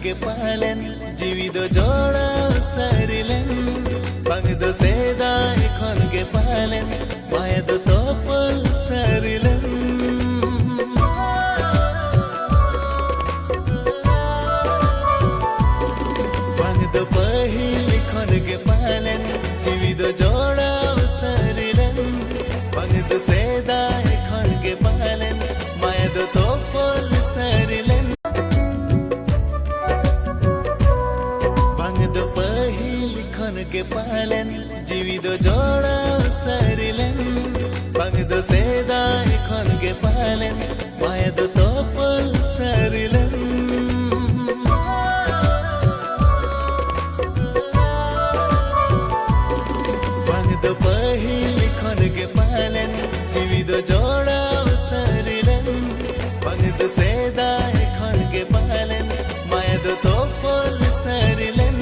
के पालन जीवित जोड़ा सरिलन बंग दो सेदाय खन के पालन माया दो तोपल सरिलन बंग दो पहिल खन के पालन जीवित जोड़ा सरिलन बंग दो सेदाय खन के पालन माया दो तोपल सरिलन के पालन जीवित जोड़ा सरिलन बंग दो सेदाय खन के पालन माया दो तोपल सरिलन बंग दो पहिल खन के पालन जीवित जोड़ा सरिलन बंग दो सेदाय खन के पालन माया दो तोपल